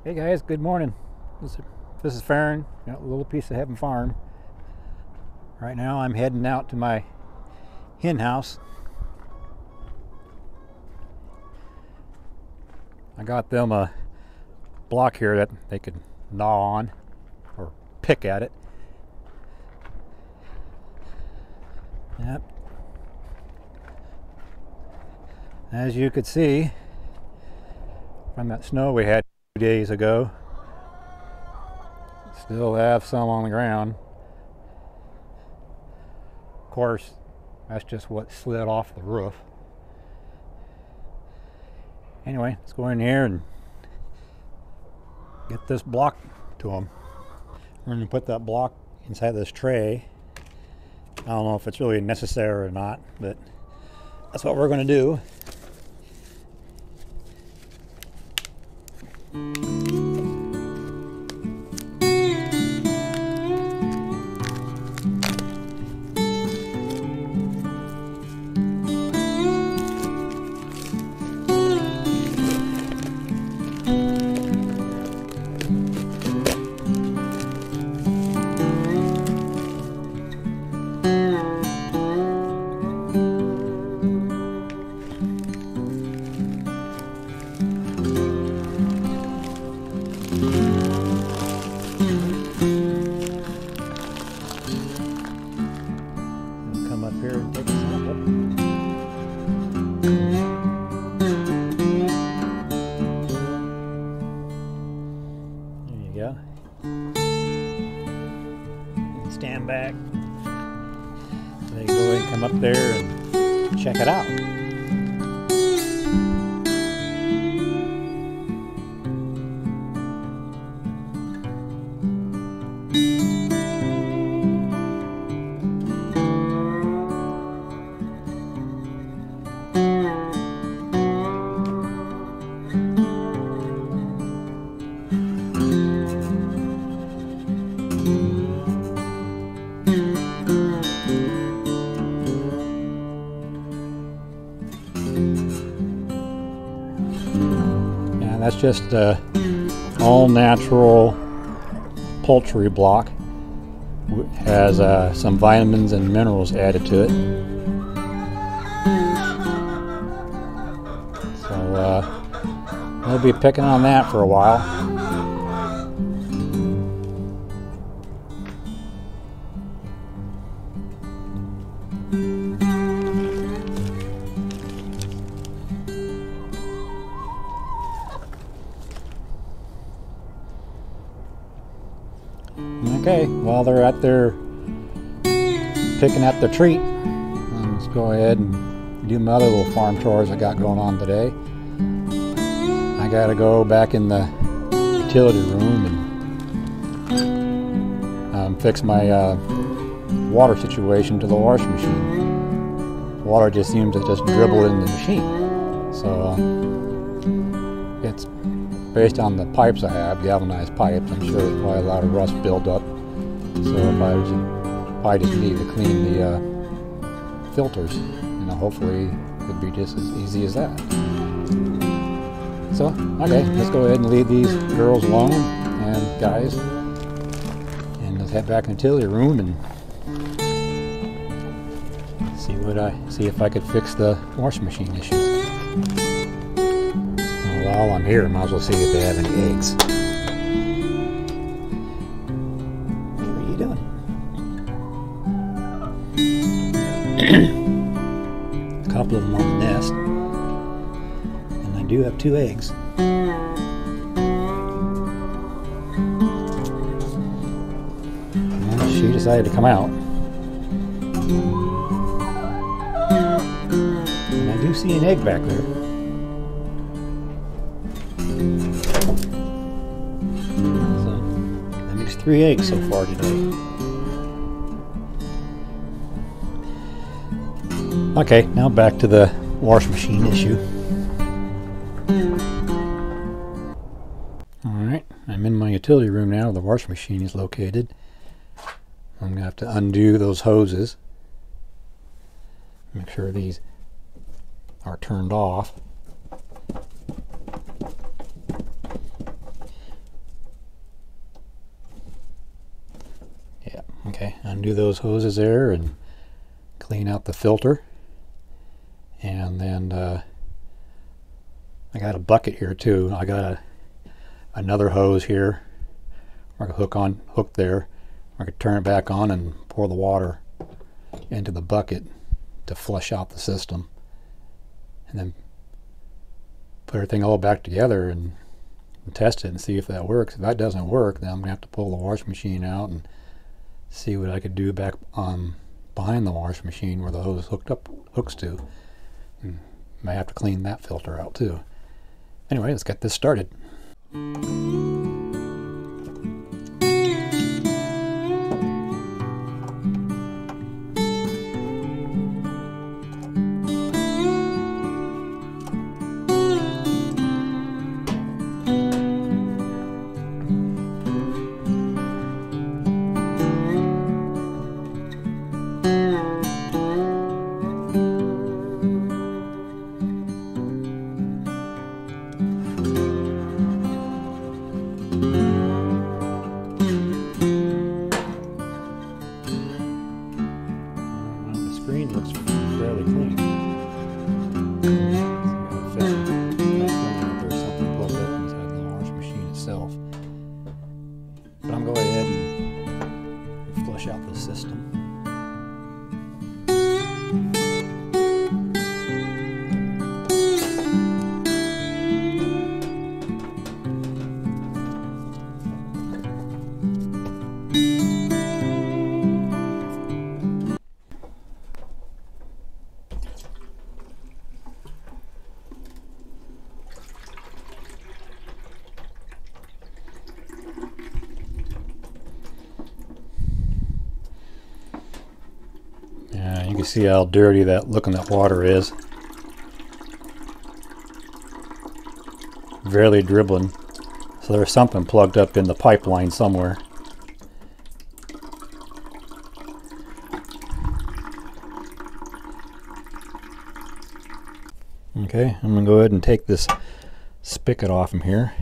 Hey guys, good morning. This is Farron, a little piece of heaven farm. Right now I'm heading out to my hen house. I got them a block here that they could gnaw on or pick at it. Yep. As you could see from that snow we had 2 days ago, still have some on the ground. Of course, that's just what slid off the roof. Anyway, let's go in here and get this block to them. We're going to put that block inside this tray. I don't know if it's really necessary or not, but that's what we're going to do. Come up here and take a sample. There you go. And stand back. So you go ahead and come up there and check it out. That's just all natural poultry block. Has some vitamins and minerals added to it. So we'll be picking on that for a while. Okay, while they're out there picking at their treat, let's go ahead and do my other little farm chores I got going on today. I gotta go back in the utility room and fix my water situation to the washing machine. Water just seems to just dribble in the machine. So it's based on the pipes I have, galvanized pipes. I'm sure there's probably a lot of rust buildup. So if I just need to clean the filters, hopefully it'd be just as easy as that. So, okay, let's go ahead and leave these girls alone and guys, and let's head back in the utility room and see if I could fix the washing machine issue. While I'm here, I might as well see if they have any eggs. What are you doing? A couple of them on the nest. And I do have 2 eggs. Well, she decided to come out. And I do see an egg back there. So that makes 3 eggs so far today. Okay, now back to the wash machine issue. Alright, I'm in my utility room now where the wash machine is located. I'm going to have to undo those hoses. Make sure these are turned off. undo those hoses there and clean out the filter. And then I got a bucket here too. I got another hose here. I can hook there. I could turn it back on and pour the water into the bucket to flush out the system, and then put everything all back together and test it and see if that works. If that doesn't work, then I'm gonna have to pull the washing machine out and see what I could do back on behind the washing machine where the hose hooks to. And might have to clean that filter out too. Anyway, let's get this started. Looks fairly clean. There's something plugged up inside the washing machine itself. But I'm going to go ahead and flush out the system. You can see how dirty that water is. Barely dribbling. So there's something plugged up in the pipeline somewhere. Okay, I'm going to go ahead and take this spigot off from here.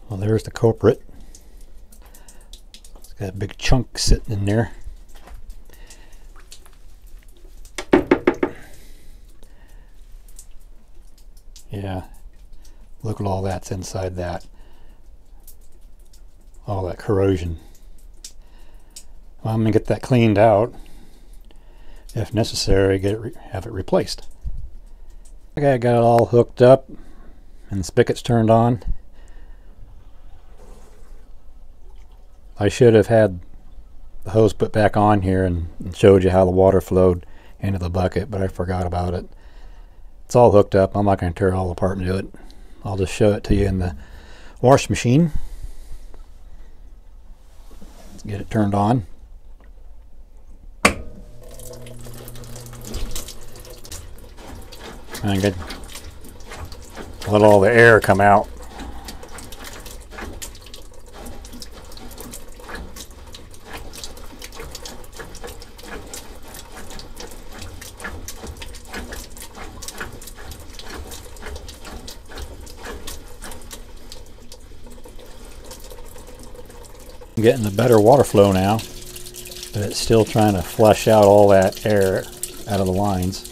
Well, there's the culprit. It's got a big chunk sitting in there. Yeah, look at all that's inside that. All that corrosion. Well, I'm going to get that cleaned out. If necessary, have it replaced. Okay, I got it all hooked up and the spigot's turned on. I should have had the hose put back on here and showed you how the water flowed into the bucket, but I forgot about it. It's all hooked up. I'm not going to tear it all apart and do it. I'll just show it to you in the wash machine. Let's get it turned on. And let all the air come out. I'm getting a better water flow now, but it's still trying to flush out all that air out of the lines.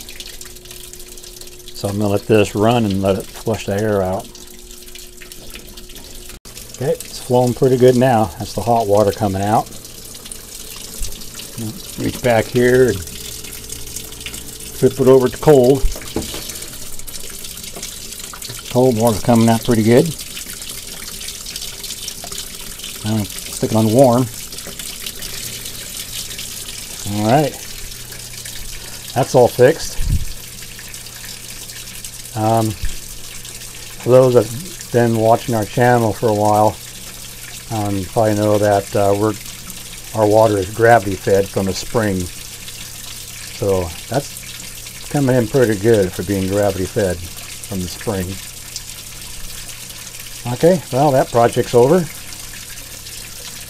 So I'm going to let this run and let it flush the air out. Okay, it's flowing pretty good now. That's the hot water coming out. Reach back here and flip it over to cold. Cold water's coming out pretty good. I'm going to stick it on warm. Alright, that's all fixed. For those that have been watching our channel for a while, you probably know that our water is gravity fed from a spring. So that's coming in pretty good for being gravity fed from the spring. Okay, well, that project's over.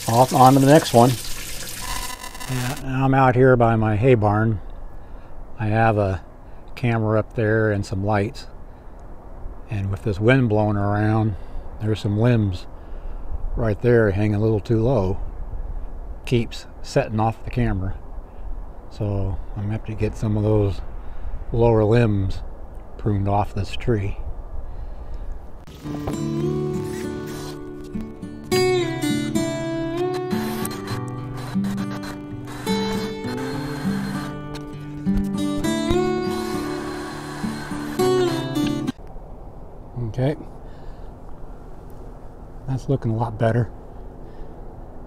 On to the next one. Yeah, I'm out here by my hay barn. I have a camera up there and some lights. And with this wind blowing around, there's some limbs right there hanging a little too low. Keeps setting off the camera. So I'm going to have to get some of those lower limbs pruned off this tree. Okay, that's looking a lot better.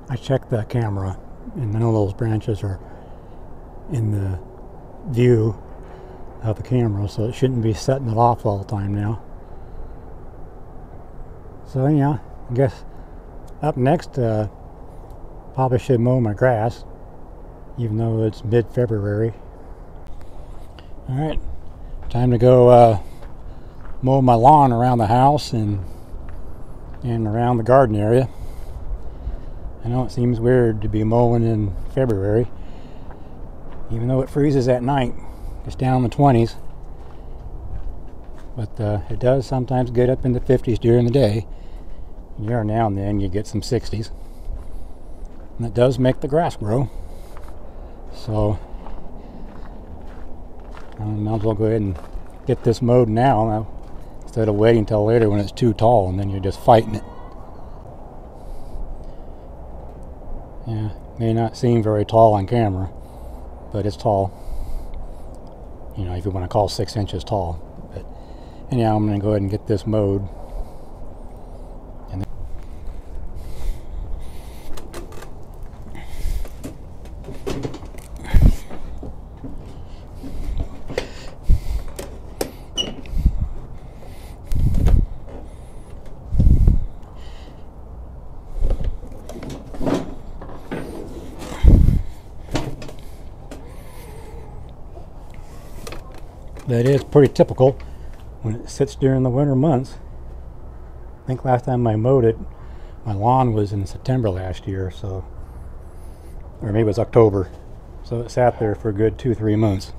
I checked the camera and none of those branches are in the view of the camera, so it shouldn't be setting it off all the time now. So yeah, I guess up next, probably should mow my grass, even though it's mid-February. Alright, time to go mow my lawn around the house and around the garden area. I know it seems weird to be mowing in February, even though it freezes at night. It's down in the 20s, but it does sometimes get up in the 50s during the day. And every now and then you get some 60s, and it does make the grass grow. So I might as well go ahead and get this mowed now instead of waiting until later when it's too tall and then you're just fighting it. Yeah, may not seem very tall on camera, but it's tall. You know, if you want to call 6 inches tall. But anyhow, I'm going to go ahead and get this mowed. And that is pretty typical when it sits during the winter months. I think last time I mowed it, my lawn was in September last year, so, or maybe it was October. So it sat there for a good 2-3 months.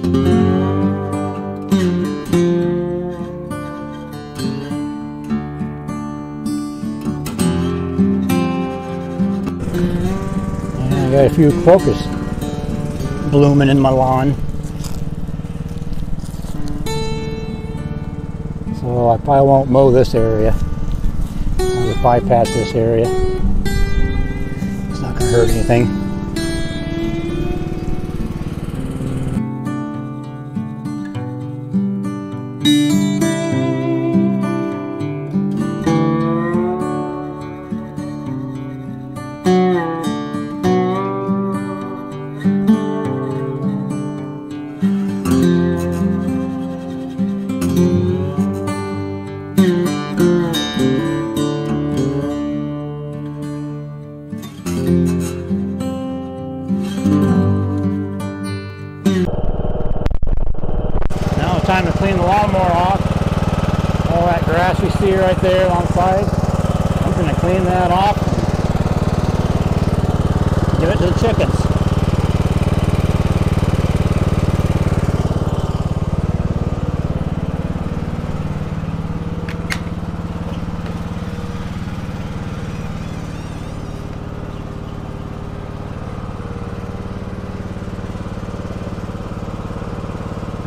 I got a few crocus blooming in my lawn, so I probably won't mow this area. I'll just bypass this area. It's not going to hurt anything. Time to clean the lawnmower off. All that grass you see right there on the side, I'm going to clean that off and give it to the chickens.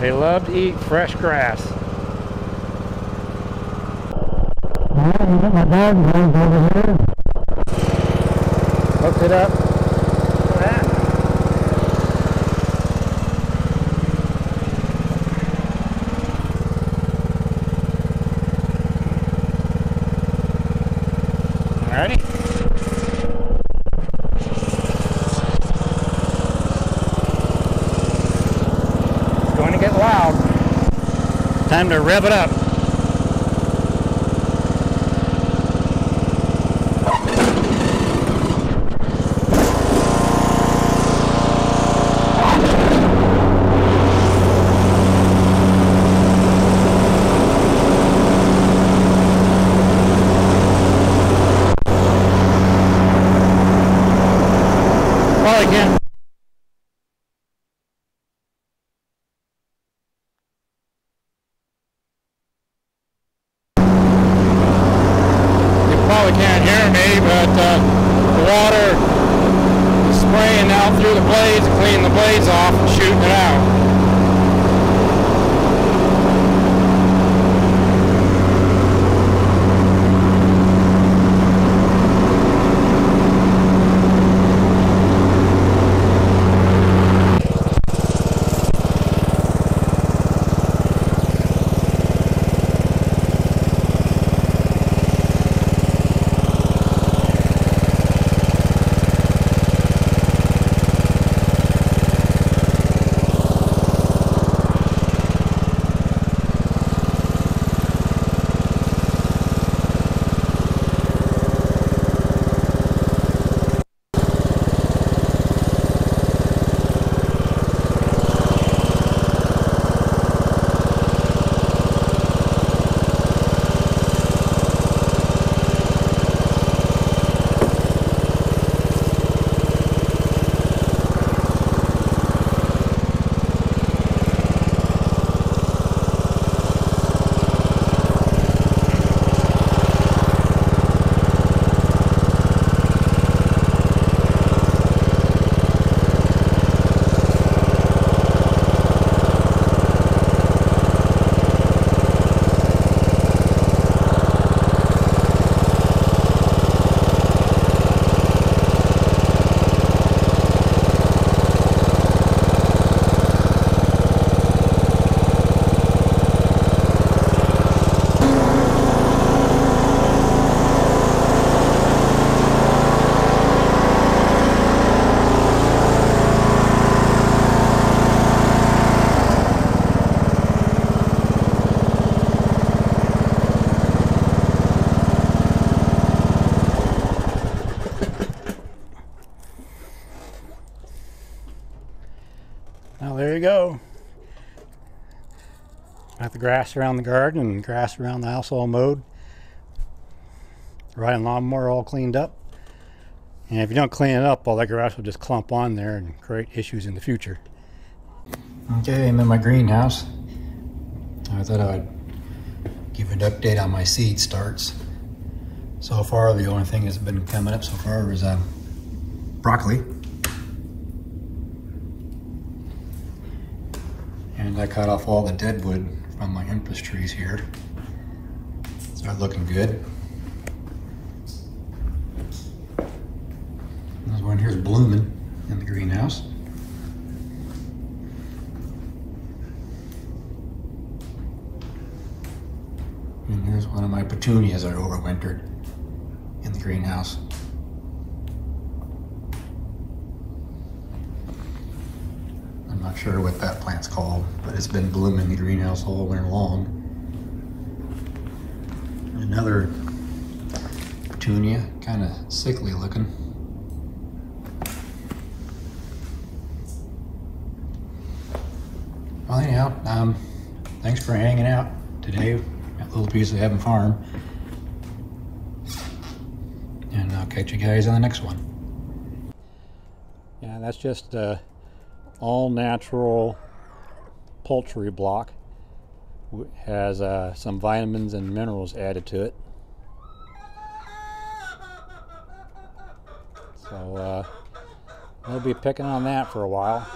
They love to eat fresh grass. My dog runs over here. Hooked it up. Look at that. Alrighty. Going to get loud. Time to rev it up. Well, again. Probably can't hear me, but the water is spraying out through the blades, cleaning the blades off and shooting it out. Now there you go. Got the grass around the garden and grass around the house all mowed. Riding lawnmower all cleaned up. And if you don't clean it up, all that grass will just clump on there and create issues in the future. Okay, I'm in my greenhouse. I thought I would give an update on my seed starts. So far, the only thing that's been coming up so far is broccoli. And I cut off all the dead wood from my Empress trees here. Start looking good. This one here's blooming in the greenhouse. And here's one of my petunias I overwintered in the greenhouse. I'm not sure what that plant's called, but it's been blooming in the greenhouse all winter long. Another petunia, kind of sickly looking. Well, anyhow, thanks for hanging out today at Little Piece of Heaven Farm. And I'll catch you guys on the next one. Yeah, that's just all natural poultry block. Has some vitamins and minerals added to it. So we'll be picking on that for a while.